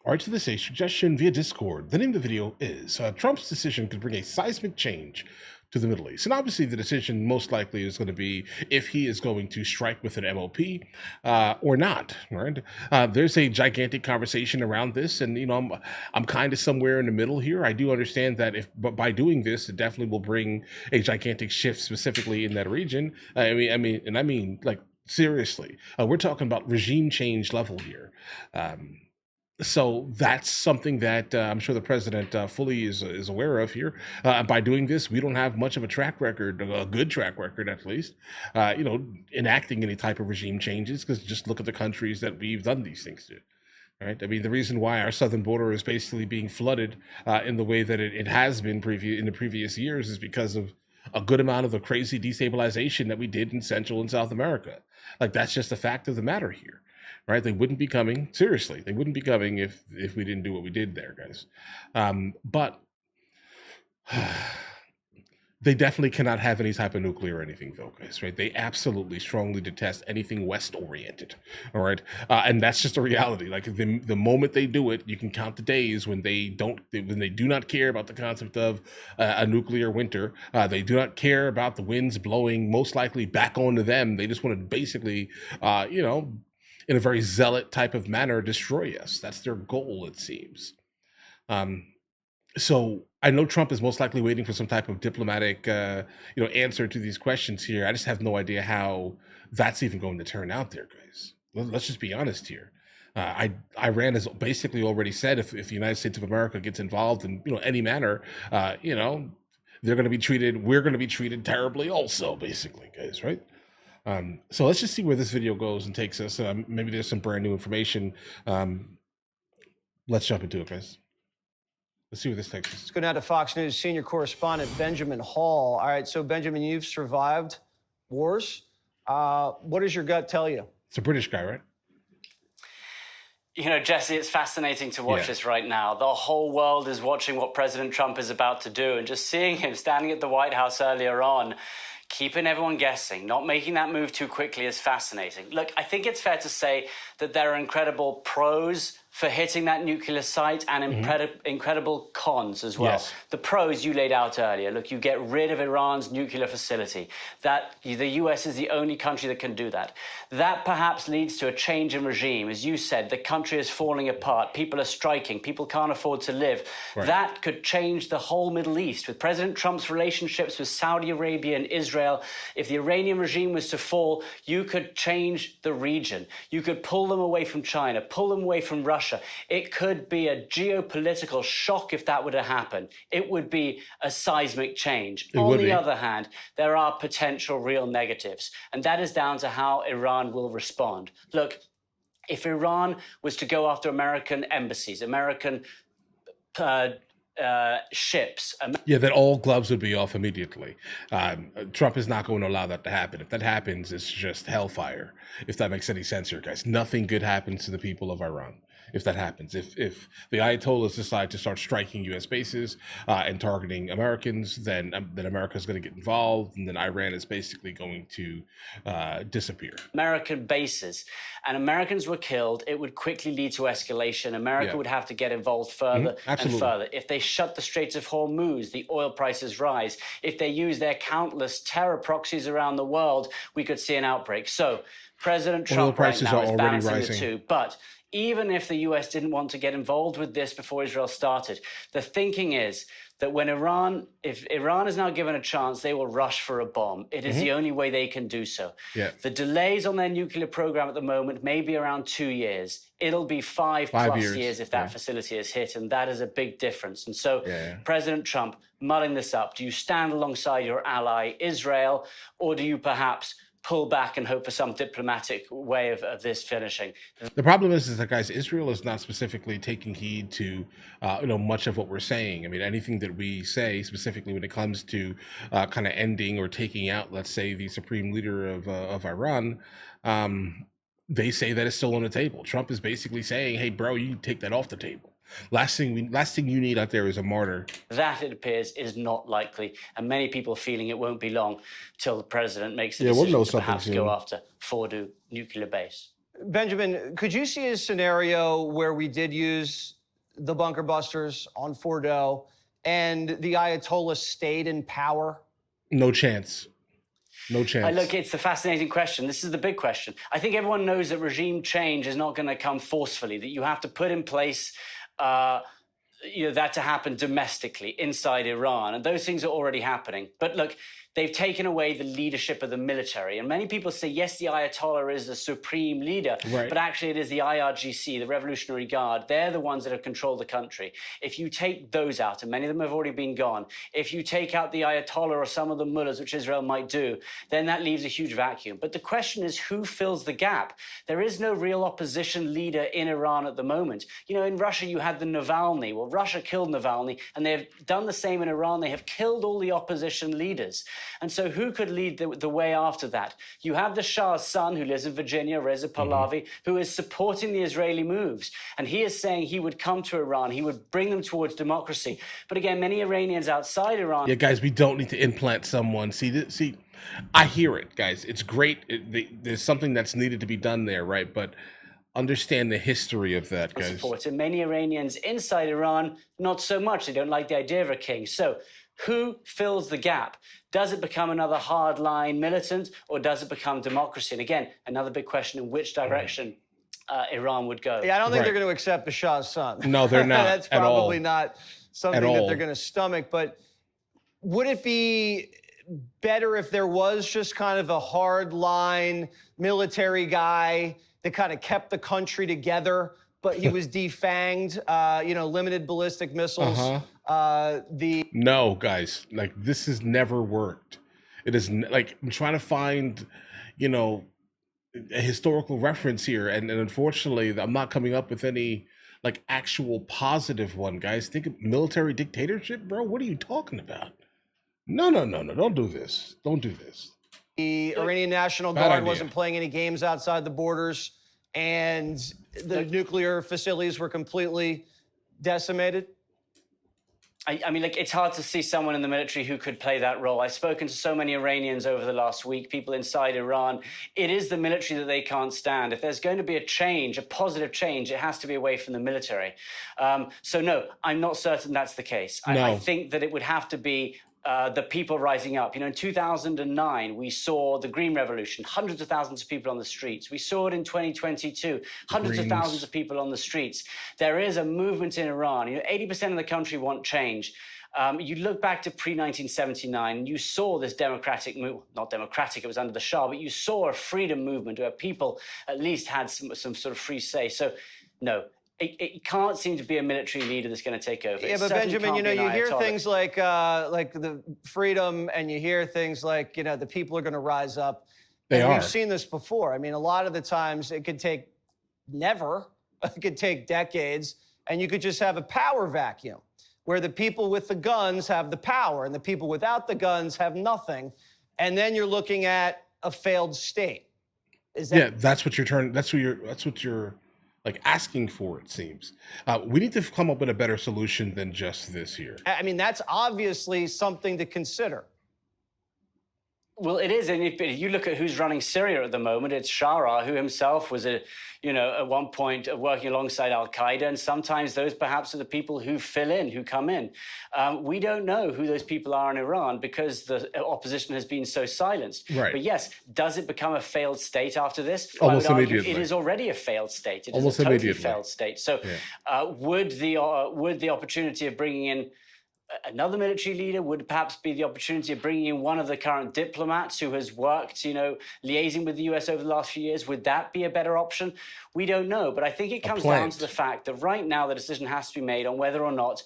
All right, so this is a suggestion via Discord. The name of the video is Trump's decision could bring a seismic change to the Middle East. And obviously, the decision most likely is going to be if he is going to strike with an MOP or not. Right? There's a gigantic conversation around this, and I'm kind of somewhere in the middle here. I do understand that but by doing this, it definitely will bring a gigantic shift specifically in that region. I mean, like seriously, we're talking about regime change level here. So that's something that I'm sure the president fully is aware of here. By doing this, we don't have much of a track record, a good track record at least, enacting any type of regime changes. Because just look at the countries that we've done these things to. Right? I mean, the reason why our southern border is basically being flooded in the way that it has been in the previous years is because of a good amount of the crazy destabilization that we did in Central and South America. Like that's just a fact of the matter here. Right? They wouldn't be coming. Seriously, they wouldn't be coming if we didn't do what we did there, guys. But they definitely cannot have any type of nuclear or anything, though, guys. Right? They absolutely strongly detest anything West-oriented. All right, and that's just a reality. Like the moment they do it, you can count the days when they do not care about the concept of a nuclear winter. They do not care about the winds blowing most likely back onto them. They just want to basically, in a very zealot type of manner, destroy us. That's their goal, it seems. So I know Trump is most likely waiting for some type of diplomatic, answer to these questions here. I just have no idea how that's even going to turn out there, guys. Let's just be honest here. Iran has basically already said if the United States of America gets involved in any manner, we're going to be treated terribly also, basically, guys, right? So let's just see where this video goes and takes us. Maybe there's some brand new information. Let's jump into it, guys. Let's see where this takes us. Let's go now to Fox News senior correspondent Benjamin Hall. All right, so Benjamin, you've survived wars. What does your gut tell you? It's a British guy, right? Jesse, it's fascinating to watch this right now. The whole world is watching what President Trump is about to do, and just seeing him standing at the White House earlier on, keeping everyone guessing, not making that move too quickly is fascinating. Look, I think it's fair to say that there are incredible pros for hitting that nuclear site and incredible cons as well. Yes. The pros you laid out earlier. Look, you get rid of Iran's nuclear facility. That the US is the only country that can do that. That perhaps leads to a change in regime. As you said, the country is falling apart. People are striking. People can't afford to live. Right. That could change the whole Middle East. With President Trump's relationships with Saudi Arabia and Israel, if the Iranian regime was to fall, you could change the region. You could pull them away from China, pull them away from Russia. It could be a geopolitical shock if that were to happen. It would be a seismic change. On the other hand, there are potential real negatives, and that is down to how Iran will respond. Look, if Iran was to go after American embassies, American ships. Then all gloves would be off immediately. Trump is not going to allow that to happen. If that happens, it's just hellfire. If that makes any sense here, guys. Nothing good happens to the people of Iran if that happens. If the Ayatollahs decide to start striking U.S. bases and targeting Americans, then America's going to get involved, and then Iran is basically going to disappear. American bases, and Americans were killed, it would quickly lead to escalation. America would have to get involved further and further. If they shut the Straits of Hormuz, the oil prices rise. If they use their countless terror proxies around the world, we could see an outbreak. So President Trump right now is balancing the two. But even if the US didn't want to get involved with this before Israel started, the thinking is that if Iran is now given a chance, they will rush for a bomb. It is the only way they can do so. Yeah. The delays on their nuclear program at the moment may be around 2 years. It'll be 5 plus years if that facility is hit, and that is a big difference. And so President Trump, mulling this up, do you stand alongside your ally Israel, or do you perhaps pull back and hope for some diplomatic way of this finishing? The problem is that, guys, Israel is not specifically taking heed to, much of what we're saying. I mean, anything that we say, specifically when it comes to kind of ending or taking out, let's say, the supreme leader of Iran, they say that it's still on the table. Trump is basically saying, hey, bro, you take that off the table. Last thing you need out there is a martyr. That, it appears, is not likely, and many people feeling it won't be long till the president makes a decision to perhaps go after Fordo nuclear base. Benjamin, could you see a scenario where we did use the bunker busters on Fordo and the Ayatollah stayed in power? No chance. No chance. Look, it's a fascinating question. This is the big question. I think everyone knows that regime change is not going to come forcefully, that you have to put in place that to happen domestically inside Iran. And those things are already happening. But look, they've taken away the leadership of the military. And many people say, yes, the Ayatollah is the supreme leader, right, but actually it is the IRGC, the Revolutionary Guard. They're the ones that have controlled the country. If you take those out, and many of them have already been gone, if you take out the Ayatollah or some of the mullahs, which Israel might do, then that leaves a huge vacuum. But the question is, who fills the gap? There is no real opposition leader in Iran at the moment. You know, in Russia, you had the Navalny. Well, Russia killed Navalny, and they have done the same in Iran. They have killed all the opposition leaders. And so who could lead the way after that? You have the Shah's son, who lives in Virginia, Reza Pahlavi, who is supporting the Israeli moves. And he is saying he would come to Iran. He would bring them towards democracy. But again, many Iranians outside Iran... Yeah, guys, we don't need to implant someone. See, I hear it, guys. It's great. There's something that's needed to be done there, right? But understand the history of that, guys. Support. And many Iranians inside Iran, not so much. They don't like the idea of a king. So who fills the gap? Does it become another hardline militant, or does it become democracy? And again, another big question, in which direction Iran would go. Yeah, I don't think they're going to accept the Shah's son. No, they're not. That's probably not something that they're going to stomach. But would it be better if there was just kind of a hardline military guy that kind of kept the country together, but he was defanged, limited ballistic missiles? No, guys, like, this has never worked. It is like, I'm trying to find, a historical reference here, and unfortunately, I'm not coming up with any like actual positive one, guys. Think of military dictatorship, bro. What are you talking about? No. Don't do this. Don't do this. The Iranian National Guard wasn't playing any games outside the borders, and the nuclear facilities were completely decimated. I mean, like, it's hard to see someone in the military who could play that role. I've spoken to so many Iranians over the last week, people inside Iran. It is the military that they can't stand. If there's going to be a change, a positive change, it has to be away from the military. So no, I'm not certain that's the case. No. I think that it would have to be the people rising up. In 2009, we saw the Green Revolution, hundreds of thousands of people on the streets. We saw it in 2022, hundreds of thousands of people on the streets. There is a movement in Iran. 80% of the country want change. You look back to pre-1979, you saw this democratic move, not democratic, it was under the Shah, but you saw a freedom movement where people at least had some sort of free say. So, no. It can't seem to be a military leader that's going to take over. Yeah, but Benjamin, you hear things like the freedom, and you hear things like, the people are going to rise up. We've seen this before. I mean, a lot of the times it could take it could take decades, and you could just have a power vacuum where the people with the guns have the power and the people without the guns have nothing. And then you're looking at a failed state. That's what you're like asking for, it seems. We need to come up with a better solution than just this here. I mean, that's obviously something to consider. Well, it is. And if you look at who's running Syria at the moment, it's Shara, who himself was, at one point working alongside al-Qaeda. And sometimes those perhaps are the people who fill in, who come in. We don't know who those people are in Iran because the opposition has been so silenced. Right. But yes, does it become a failed state after this? Almost I would argue immediately. it is already a failed state. It Almost is a totally immediately. failed state. So would the opportunity of bringing in another military leader, would perhaps be the opportunity of bringing in one of the current diplomats who has worked, liaising with the US over the last few years? Would that be a better option? We don't know. But I think it comes down to the fact that right now the decision has to be made on whether or not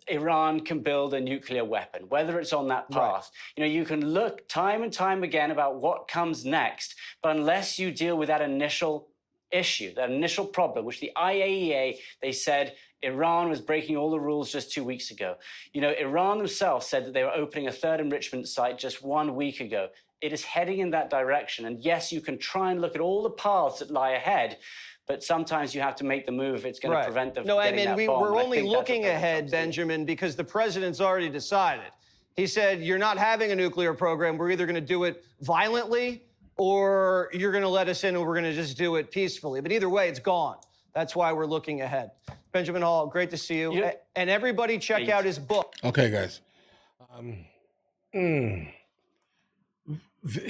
Iran can build a nuclear weapon, whether it's on that path. Right. You can look time and time again about what comes next, but unless you deal with that initial issue, that initial problem, which the IAEA, they said Iran was breaking all the rules just 2 weeks ago. Iran themselves said that they were opening a third enrichment site just 1 week ago. It is heading in that direction. And yes, you can try and look at all the paths that lie ahead, but sometimes you have to make the move if it's going to prevent them from getting that bomb. We're only looking ahead, Benjamin, because the president's already decided. He said, you're not having a nuclear program. We're either going to do it violently or you're going to let us in and we're going to just do it peacefully. But either way, it's gone. That's why we're looking ahead. Benjamin Hall, great to see you. Yeah. And everybody check out his book. Okay, guys.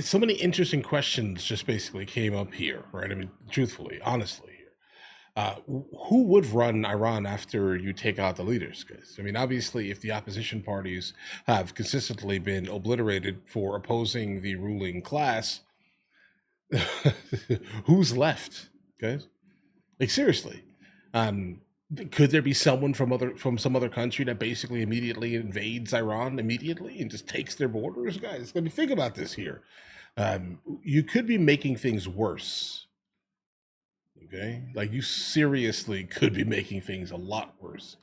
So many interesting questions just basically came up here, right? I mean, truthfully, honestly here. Who would run Iran after you take out the leaders, guys? I mean, obviously, if the opposition parties have consistently been obliterated for opposing the ruling class, who's left, guys? Like, seriously. Could there be someone from some other country that basically immediately invades Iran immediately and just takes their borders? Guys, let me think about this here. You could be making things worse. Okay, like you seriously could be making things a lot worse.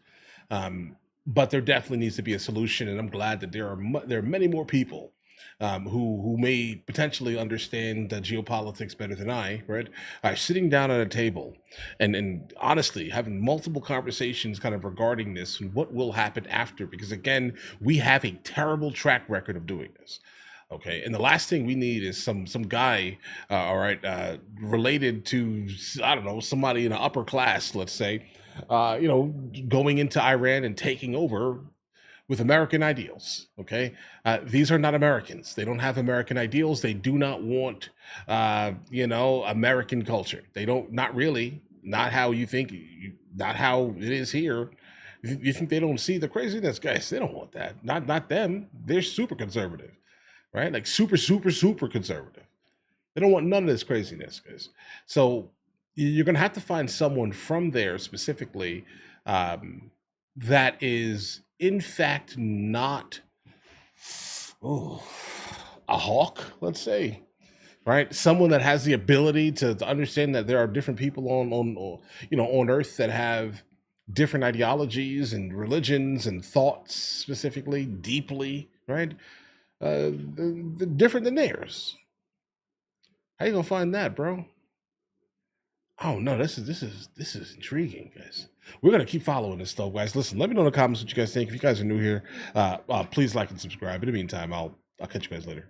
But there definitely needs to be a solution, and I'm glad that there are many more people who may potentially understand geopolitics better than I, right? Sitting down at a table and honestly having multiple conversations kind of regarding this and what will happen after, because again, we have a terrible track record of doing this. Okay, and the last thing we need is some guy, related to, I don't know, somebody in the upper class, let's say, going into Iran and taking over with American ideals. Okay, these are not Americans. They don't have American ideals. They do not want, American culture. They don't, not really, not how you think, not how it is here. You think they don't see the craziness, guys? They don't want that. Not them. They're super conservative. Right? Like super, super, super conservative. They don't want none of this craziness, guys. So you're going to have to find someone from there specifically that is, in fact, not a hawk, let's say, right? Someone that has the ability to understand that there are different people on Earth that have different ideologies and religions and thoughts specifically, deeply, right? Different than theirs. How you gonna find that, bro? Oh no, this is intriguing, guys. We're gonna keep following this stuff, guys. Listen, let me know in the comments what you guys think. If you guys are new here, please like and subscribe. In the meantime, I'll catch you guys later.